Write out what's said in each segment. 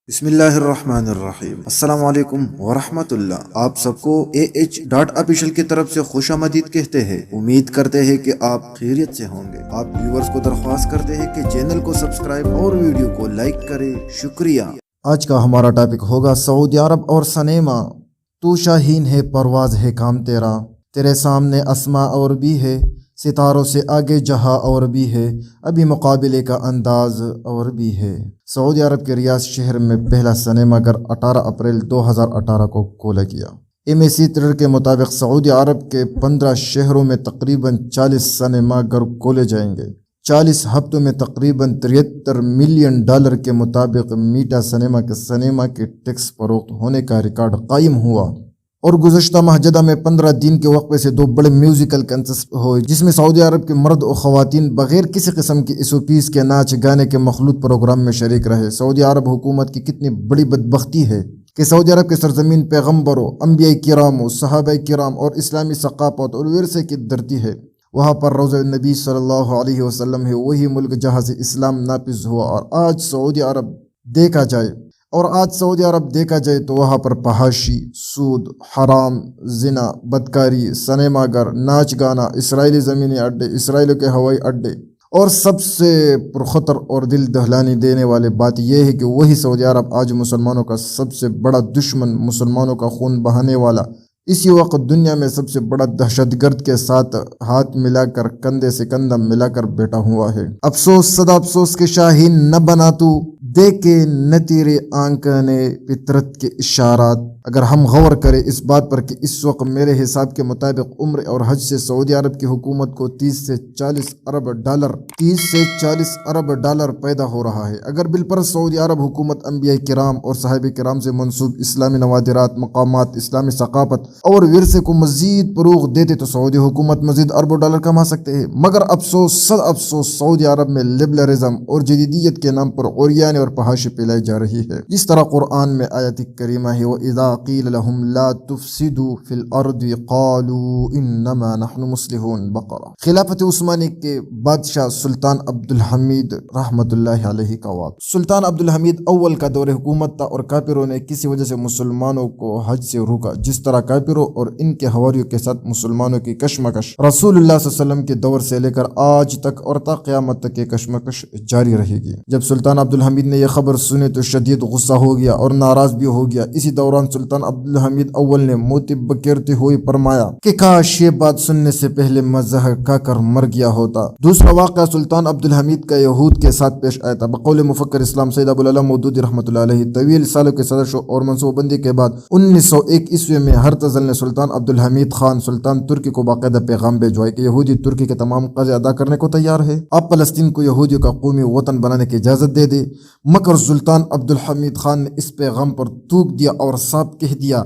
بسم اللہ الرحمن الرحیم۔ السلام علیکم ورحمۃ اللہ۔ آپ سب کو AH.official کی طرف سے خوش آمدید کہتے ہیں۔ امید کرتے ہیں کہ آپ خیریت سے ہوں گے۔ آپ ویورز کو درخواست کرتے ہیں کہ چینل کو سبسکرائب اور ویڈیو کو لائک کریں۔ شکریہ۔ آج کا ہمارا ٹاپک ہوگا سعودی عرب اور سنیما۔ تو شاہین ہے پرواز ہے کام تیرا، تیرے سامنے اسما اور بھی ہے، ستاروں سے آگے جہاں اور بھی ہے، ابھی مقابلے کا انداز اور بھی ہے۔ سعودی عرب کے ریاض شہر میں پہلا سنیما گھر 18 اپریل 2018 کو کھولا گیا۔ MAC ٹویٹر کے مطابق سعودی عرب کے 15 شہروں میں تقریباً 40 سنیما گھر کھولے جائیں گے۔ 40 ہفتوں میں تقریباً $73 ملین کے مطابق میٹا سنیما کے ٹیکس فروخت ہونے کا ریکارڈ قائم ہوا۔ اور گزشتہ ماہ جدہ میں 15 دن کے وقفے سے 2 بڑے میوزیکل کنسرٹ ہوئے، جس میں سعودی عرب کے مرد و خواتین بغیر کسی قسم کی SOPs کے ناچ گانے کے مخلوط پروگرام میں شریک رہے۔ سعودی عرب حکومت کی کتنی بڑی بدبختی ہے کہ سعودی عرب کے سرزمین پیغمبروں، انبیاء کرام، صحابہ کرام اور اسلامی ثقافت اور ورثے کی دھرتی ہے۔ وہاں پر روضہ نبی صلی اللہ علیہ وسلم ہے، وہی ملک جہاں سے اسلام نافذ ہوا۔ اور آج سعودی عرب دیکھا جائے تو وہاں پر فحاشی، سود، حرام، زنا، بدکاری، سنیما گھر، ناچ گانا، اسرائیلی زمینی اڈے، اسرائیل کے ہوائی اڈے، اور سب سے پرخطر اور دل دہلانی دینے والی بات یہ ہے کہ وہی سعودی عرب آج مسلمانوں کا سب سے بڑا دشمن، مسلمانوں کا خون بہانے والا، اسی وقت دنیا میں سب سے بڑا دہشت گرد کے ساتھ ہاتھ ملا کر، کندھے سے کندھا ملا کر بیٹھا ہوا ہے۔ افسوس صدا افسوس کے شاہین نہ بنا تو، دیکھے نہ تیرے آنکھوں نے فطرت کے اشارات۔ اگر ہم غور کریں اس بات پر کہ اس وقت میرے حساب کے مطابق عمرے اور حج سے سعودی عرب کی حکومت کو 30 سے 40 ارب ڈالر پیدا ہو رہا ہے۔ اگر بالفرض سعودی عرب حکومت انبیاء کرام اور صحابہ کرام سے منسوب اسلامی نوادرات، مقامات، اسلامی ثقافت اور ورثے کو مزید فروغ دیتے تو سعودی حکومت مزید اربوں ڈالر کما سکتے ہیں۔ مگر افسوس صد افسوس، سعودی عرب میں لبرلزم اور جدیدیت کے نام پر عریانی اور فحاشی پھیلائی جا رہی ہے۔ جس طرح قرآن میں آیت کریمہ ہے، وَإِذَا قِيلَ لَهُمْ لَا تُفْسِدُوا فِي الْأَرْضِ قَالُوا إِنَّمَا نَحْنُ مُصْلِحُونَ۔ بقرہ۔ خلافت عثمانی کے بادشاہ سلطان عبدالحمید رحمۃ اللہ علیہ کا واقعہ۔ سلطان عبدالحمید اول کا دور حکومت تھا اور کافروں نے کسی وجہ سے مسلمانوں کو حج سے روکا، جس طرح کافروں اور ان کے حواریوں کے ساتھ مسلمانوں کی کشمکش رسول اللہ صلی اللہ علیہ وسلم کے دور سے لے کر آج تک اور تا قیامت تک یہ کشمکش جاری رہے گی۔ جب سلطان عبدالحمید نے یہ خبر سنی تو شدید غصہ ہو گیا اور ناراض بھی ہو گیا۔ اسی دوران سلطان عبدالحمید اول نے موت بکیرتے ہوئے فرمایا کہ کاش یہ بات سننے سے پہلے مزہ کا کر مر گیا ہوتا۔ دوسرا واقعہ سلطان عبدالحمید کا یہود کے ساتھ پیش آیا تھا۔ بقول مفکر اسلام سید ابو العلا مودودی رحمۃ اللہ علیہ، طویل سالوں کے سرش اور منصوبہ بندی کے بعد 1901 عیسوی میں ہرتزل نے سلطان عبدالحمید خان سلطان ترکی کو باقاعدہ پیغام بھیجوایا کہ یہودی ترکی کے تمام قرضے ادا کرنے کو تیار ہے، آپ فلسطین کو یہودیوں کا قومی وطن بنانے کی اجازت دے دے۔ مگر سلطان عبدالحمید خان نے اس پیغام پر تھوک دیا اور صاف کہہ دیا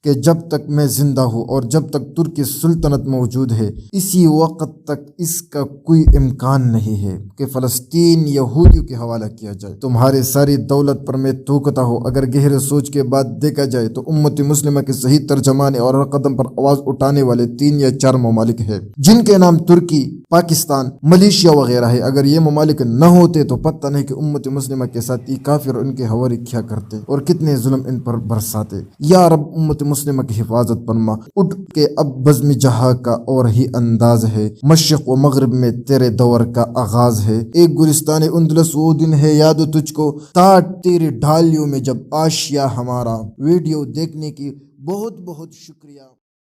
کہ جب تک میں زندہ ہوں اور جب تک ترکی سلطنت موجود ہے، اسی وقت تک اس کا کوئی امکان نہیں ہے کہ فلسطین یہودیوں کے حوالہ کیا جائے۔ تمہاری ساری دولت پر میں تھوکتا ہوں۔ اگر گہرے سوچ کے بعد دیکھا جائے تو امت مسلمہ کے صحیح ترجمان اور ہر قدم پر آواز اٹھانے والے 3 یا 4 ممالک ہیں، جن کے نام ترکی، پاکستان، ملیشیا وغیرہ ہے۔ اگر یہ ممالک نہ ہوتے تو پتہ نہیں کہ امت مسلمہ کے ساتھ یہ کافر اور ان کے حواری کیا کرتے اور کتنے ظلم ان پر برساتے۔ یا رب امت مسلمہ کی حفاظت فرما۔ اٹھ کے اب بزم جہاں کا اور ہی انداز ہے، مشرق و مغرب میں تیرے دور کا آغاز ہے۔ ایک گلستان اندلس وہ دن ہے یاد تجھ کو، تاج تیری ڈھالیوں میں جب آشیا ہمارا۔ ویڈیو دیکھنے کی بہت بہت شکریہ۔